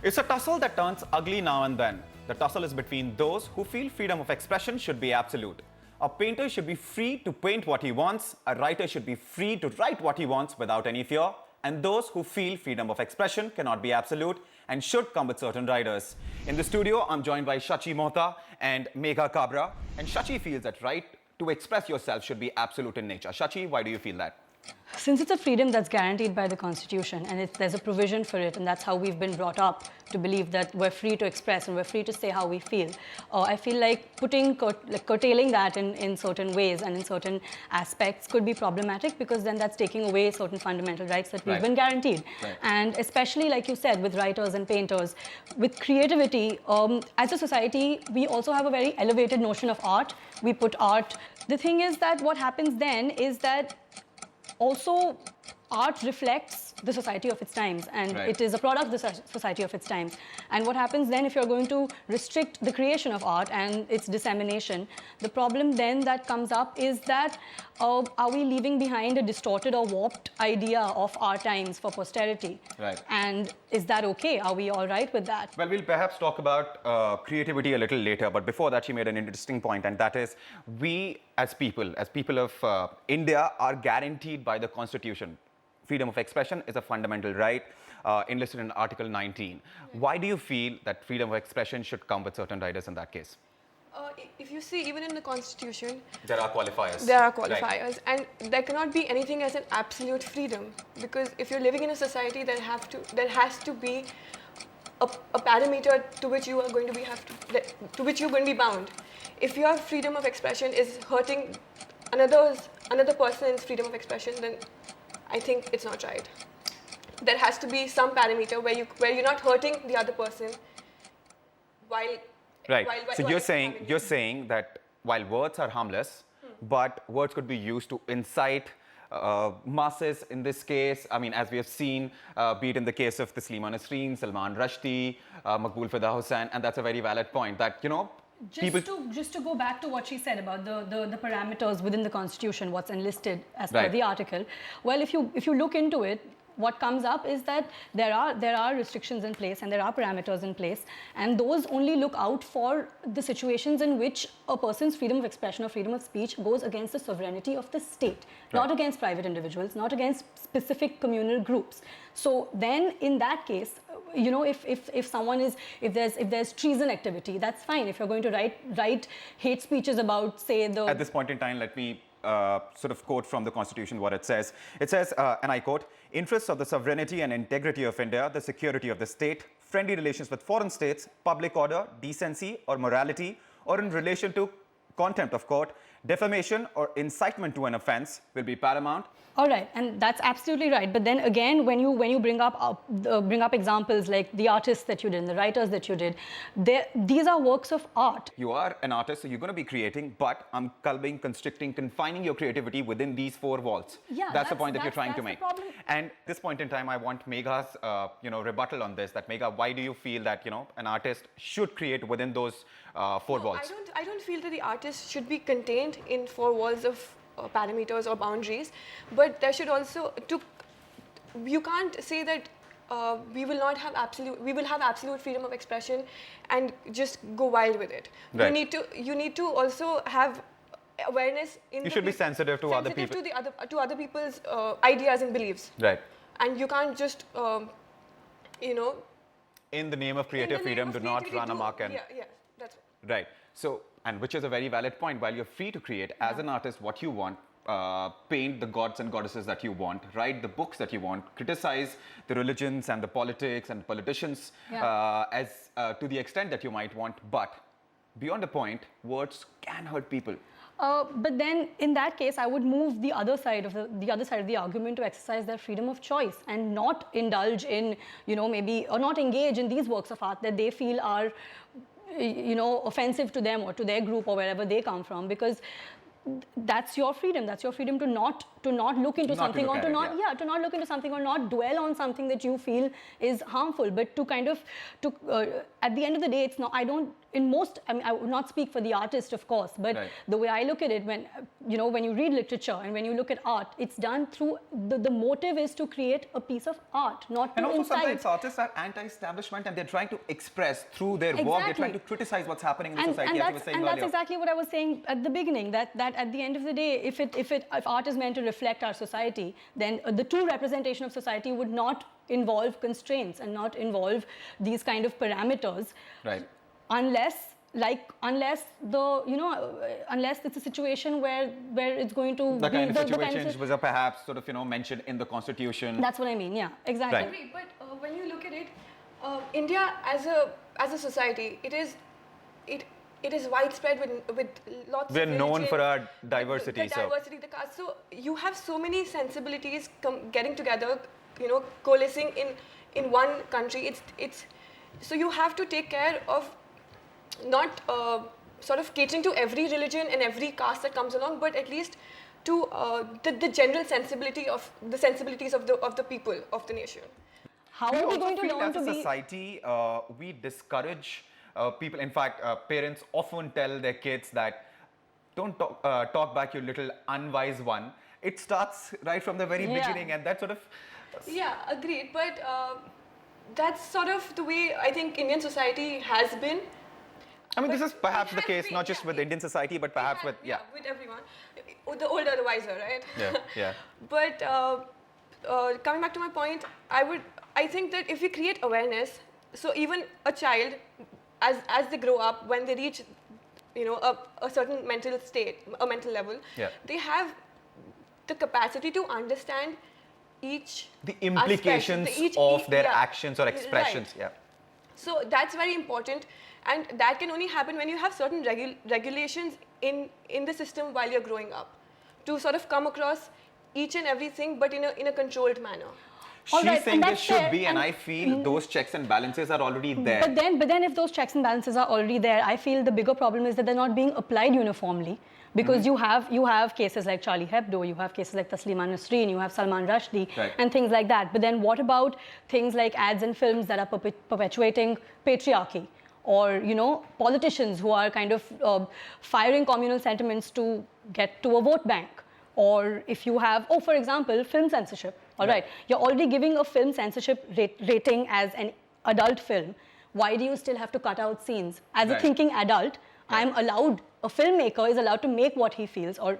It's a tussle that turns ugly now and then. The tussle is between those who feel freedom of expression should be absolute. A painter should be free to paint what he wants, a writer should be free to write what he wants without any fear, and those who feel freedom of expression cannot be absolute and should come with certain riders. In the studio, I'm joined by Shachi Mohta and Megha Kabra, and Shachi feels that right to express yourself should be absolute in nature. Shachi, why do you feel that? Since it's a freedom that's guaranteed by the Constitution and there's a provision for it, and that's how we've been brought up to believe that we're free to express and we're free to say how we feel, I feel like curtailing that in certain ways and in certain aspects could be problematic, because then that's taking away certain fundamental rights that we've been guaranteed. And especially, like you said, with writers and painters, with creativity, as a society, we also have a very elevated notion of art. We put art. The thing is that what happens then is that also, art reflects the society of its times, and it is a product of the society of its times. And what happens then if you're going to restrict the creation of art and its dissemination, the problem then that comes up is that are we leaving behind a distorted or warped idea of our times for posterity? And is that okay? Are we all right with that? Well, we'll perhaps talk about creativity a little later, but before that, she made an interesting point, and that is we as people of India are guaranteed by the Constitution. Freedom of expression is a fundamental right enlisted in Article 19. Why do you feel that freedom of expression should come with certain riders in that case? If you see, even in the Constitution, there are qualifiers. There are qualifiers, and there cannot be anything as an absolute freedom, because if you're living in a society, there has to be a parameter to which you are going to be to which you're going to be bound. If your freedom of expression is hurting another person's freedom of expression, then I think it's not right. There has to be some parameter where you're not hurting the other person while. So you're saying that while words are harmless, but words could be used to incite masses in this case. I mean, as we have seen, be it in the case of Taslima Nasreen, Salman Rushdie, Maqbool Fida Hussain, and that's a very valid point that, you know, Just to go back to what she said about the parameters within the Constitution, what's enlisted as per the article. Well, if you look into it, what comes up is that there are restrictions in place and there are parameters in place, and those only look out for the situations in which a person's freedom of expression or freedom of speech goes against the sovereignty of the state, not against private individuals, not against specific communal groups. So then, in that case, you know, if there's treason activity, that's fine. If you're going to write hate speeches about, say, At this point in time, let me sort of quote from the Constitution what it says. It says, and I quote, "Interests of the sovereignty and integrity of India, the security of the state, friendly relations with foreign states, public order, decency or morality, or in relation to contempt of court, defamation or incitement to an offence will be paramount." All right, and that's absolutely right. But then again, when you bring up examples like the artists that you did, and the writers that you did, these are works of art. You are an artist, so you're going to be creating, but I'm curbing, constricting, confining your creativity within these four walls. Yeah, that's the point that you're trying to make. Problem. And at this point in time, I want Megha's rebuttal on this. That Megha, why do you feel that an artist should create within those four walls? I don't feel that the artist should be contained in four walls of parameters or boundaries, but there should also you can't say that we will have absolute freedom of expression and just go wild with it. You need to also have awareness you should be sensitive to other people, to other people's ideas and beliefs, and you can't just in the name of creative freedom do not run amok. And that's right. So, and which is a very valid point. While you're free to create as an artist what you want, paint the gods and goddesses that you want, write the books that you want, criticize the religions and the politics and politicians as to the extent that you might want, but beyond a point, words can hurt people. But then, in that case, I would move the other side of the argument to exercise their freedom of choice and not indulge in, maybe, or not engage in these works of art that they feel are, offensive to them or to their group or wherever they come from, because that's your freedom. That's your freedom to not look into something or to not look into something or not dwell on something that you feel is harmful. But to kind of at the end of the day, it's not. I would not speak for the artist, of course, but the way I look at it, when you read literature and when you look at art, it's done through the motive is to create a piece of art, not And to also incite. sometimes artists are anti-establishment and they're trying to express through their work, they're trying to criticize what's happening in the society, as you were saying that's earlier. exactly what I was saying at the beginning, that at the end of the day, if art is meant to reflect our society, then the true representation of society would not involve constraints and not involve these kind of parameters. Right. Unless it's a situation where it's going to The be kind of the situations was perhaps sort of, mentioned in the constitution. That's what I mean, yeah, exactly. Right. Agree, but when you look at it, India as a society, it is widespread with lots. We're of known religion, for our diversity. The diversity, the caste. So you have so many sensibilities getting together, coalescing in one country. It's so you have to take care of not sort of catering to every religion and every caste that comes along, but at least to the general sensibilities of the people of the nation. How Do you are we also going to feel learn as to a be? society, we discourage people? In fact, parents often tell their kids that don't talk back, you little unwise one. It starts right from the very Yeah. beginning, and that sort of. Yeah, agreed. But that's sort of the way I think Indian society has been. I mean, this But is perhaps it the has case, been, not just yeah, with it- Indian society, but perhaps with with everyone, the older the wiser, right? yeah. But coming back to my point, I think that if we create awareness, so even a child, as they grow up, when they reach, a certain mental state, a mental level, Yeah. they have the capacity to understand each The aspect, implications each- of their yeah, actions or expressions. right. Yeah. So that's very important, and that can only happen when you have certain regulations in the system while you're growing up, to sort of come across each and everything, but in a controlled manner. All She's right, saying and there that's should fair, be, and and- I feel those checks and balances are already there. But then if those checks and balances are already there, I feel the bigger problem is that they're not being applied uniformly. Because you have cases like Charlie Hebdo, you have cases like Taslima Nasreen, you have Salman Rushdie, Right. and things like that. But then what about things like ads and films that are perpetuating patriarchy? Or, politicians who are kind of firing communal sentiments to get to a vote bank? Or if you have, for example, film censorship. All right, you're already giving a film censorship rating as an adult film. Why do you still have to cut out scenes? As a Right. thinking adult, I'm allowed, a filmmaker is allowed to make what he feels, or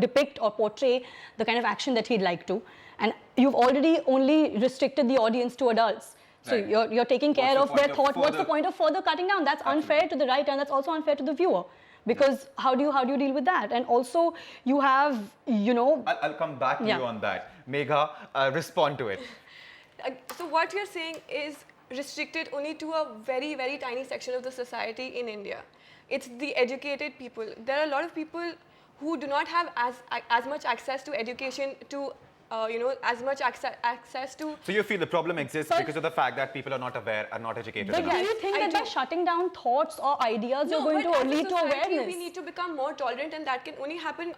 depict or portray the kind of action that he'd like to. And you've already only restricted the audience to adults. So Right. you're taking What's care the of their point of thought. What's the further- point of further cutting down? That's unfair to the writer, and that's also unfair to the viewer. Because how do you deal with that? And also you have, I'll come back to Yeah. you on that. Megha, respond to it. So what you're saying is restricted only to a very, very tiny section of the society in India. It's the educated people. There are a lot of people who do not have as much access to education, to as much access to. So you feel the problem exists But- because of the fact that people are not aware, are not educated but enough. do you think I that by do. shutting down thoughts or ideas, you're going but to as a lead to society, awareness? We need to become more tolerant, and that can only happen,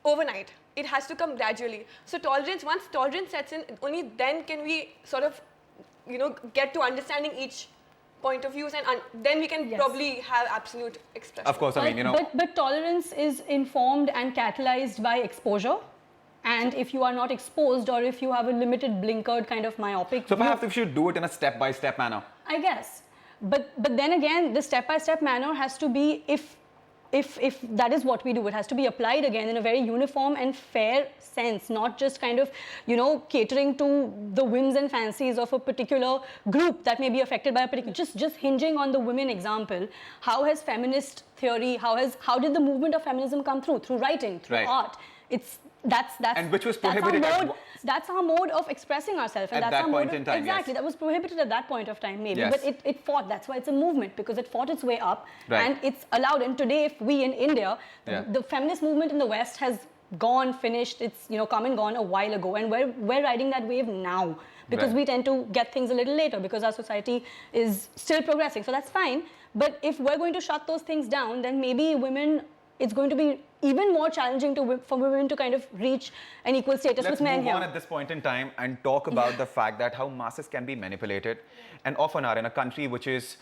overnight. It has to come gradually. So once tolerance sets in, only then can we sort of, get to understanding each point of views, and then we can Yes. probably have absolute expression. Of course, I mean, But tolerance is informed and catalyzed by exposure. And if you are not exposed, or if you have a limited blinkered kind of myopic so view, perhaps we should do it in a step-by-step manner. I guess. But then again, the step-by-step manner has to be, if that is what we do, it has to be applied again in a very uniform and fair sense, not just kind of, catering to the whims and fancies of a particular group that may be affected by a particular, just hinging on the women example. How has feminist theory, how did the movement of feminism come through? Through writing, through Right. art. That's And which was that's our prohibited at mode- That's our mode of expressing ourselves. And At that's that our point mode in of, time, exactly. yes. That was prohibited at that point of time, maybe. Yes. But it fought. That's why it's a movement, because it fought its way up. Right. And it's allowed. And today, if we in India, Yeah. the feminist movement in the West has gone, finished. It's come and gone a while ago, and we're riding that wave now, because Right. we tend to get things a little later, because our society is still progressing. So that's fine. But if we're going to shut those things down, then maybe women it's going to be even more challenging for women to kind of reach an equal status Let's with men move here. on at this point in time and talk about the fact that how masses can be manipulated and often are in a country which has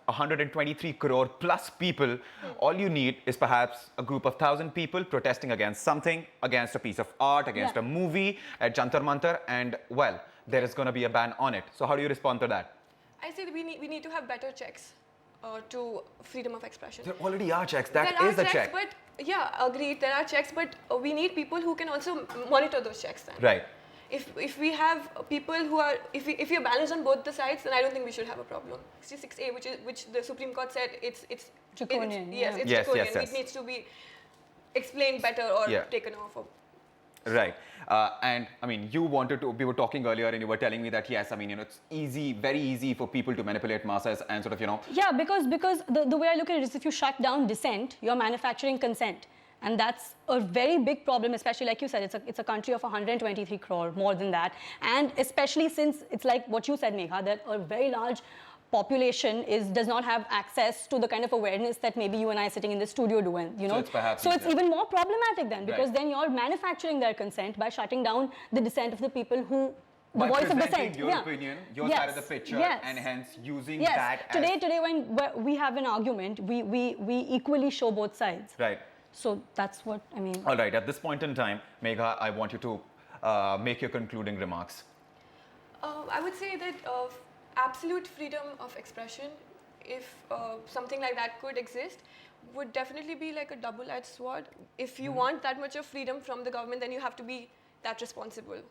123 crore plus people. All you need is perhaps a group of 1,000 people protesting against something, against a piece of art, against a movie at Jantar Mantar, and well, there is going to be a ban on it. So how do you respond to that? I say that we need to have better checks to freedom of expression. There already are checks. That There is are the checks, check. but yeah, agreed. There are checks, but we need people who can also monitor those checks. Then, Right. If we have people who are, if we are balanced on both the sides, then I don't think we should have a problem. 66A, which the Supreme Court said it's Draconian, yes, yeah. it's Yes, draconian. yes, yes. It needs to be explained better or Yeah. taken off. Right. And I mean, we were talking earlier and you were telling me that, yes, I mean, it's easy, very easy for people to manipulate masses and sort of, Yeah, because the way I look at it is if you shut down dissent, you're manufacturing consent. And that's a very big problem, especially like you said, it's a country of 123 crore, more than that. And especially since it's like what you said, Megha, that a very large population does not have access to the kind of awareness that maybe you and I sitting in the studio do, and So it's perhaps so it's easier. even more problematic then, because Right. then you're manufacturing their consent by shutting down the dissent of the people who the by voice of presenting dissent. your Yeah. opinion, your Yes. side of the picture, Yes. and hence using Yes. that as... Today when we have an argument, we equally show both sides. Right. So that's what I mean. All right, at this point in time, Megha, I want you to make your concluding remarks. I would say that absolute freedom of expression, if something like that could exist, would definitely be like a double-edged sword. If you want that much of freedom from the government, then you have to be that responsible.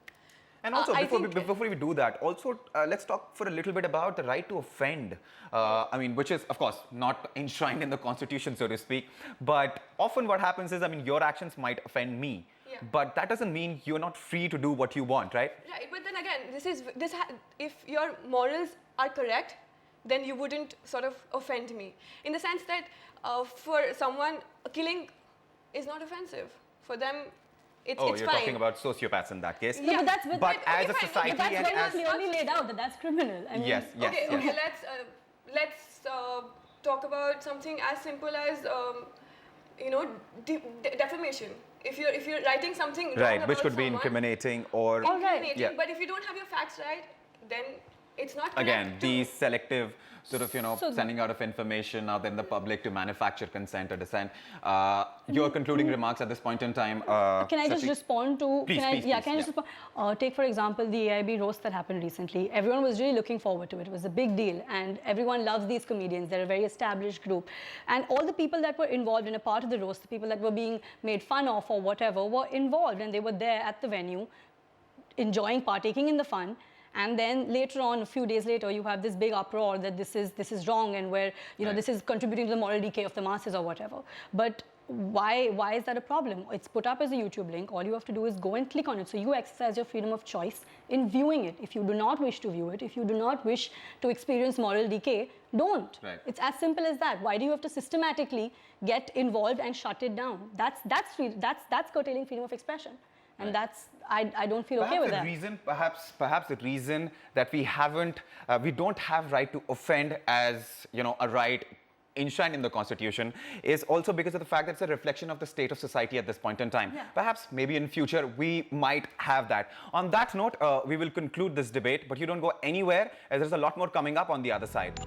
And also, I before we do that, also let's talk for a little bit about the right to offend. I mean, which is, of course, not enshrined in the Constitution, so to speak. But often what happens is, I mean, your actions might offend me. Yeah. But that doesn't mean you're not free to do what you want, right? Right, but then again, if your morals are correct, then you wouldn't sort of offend me. In the sense that for someone, killing is not offensive. For them, it's Oh, fine. you're talking about sociopaths in that case. No, Yeah. but that's But okay, as a fine. society but that's and very as... clearly laid out that that's criminal. I mean, Yes, yes, Okay, yes. okay. Let's talk about something as simple as defamation. If you're writing something wrong Right, about which could be someone, incriminating or... All right. incriminating, Yeah. but if you don't have your facts right, then it's not correct Again, to- the selective sort of, So- sending out of information out there in the public to manufacture consent or dissent. Your concluding remarks at this point in time. Can I just Shafi? respond to? Please, can I, please, yeah, please, can I just respond? Take for example the AIB roast that happened recently. Everyone was really looking forward to it. It was a big deal, and everyone loves these comedians. They're a very established group, and all the people that were involved in a part of the roast, the people that were being made fun of or whatever, were involved, and they were there at the venue, enjoying, partaking in the fun. And then later on, a few days later, you have this big uproar that this is wrong, and where this is contributing to the moral decay of the masses or whatever. But why is that a problem? It's put up as a YouTube link. All you have to do is go and click on it. So you exercise your freedom of choice in viewing it. If you do not wish to view it, if you do not wish to experience moral decay, don't. Right. It's as simple as that. Why do you have to systematically get involved and shut it down? That's curtailing freedom of expression. And that's, I don't feel okay with that. Perhaps the reason that we don't have right to offend as, a right enshrined in the Constitution is also because of the fact that it's a reflection of the state of society at this point in time. Yeah. Perhaps maybe in future we might have that. On that note, we will conclude this debate, but you don't go anywhere as there's a lot more coming up on the other side.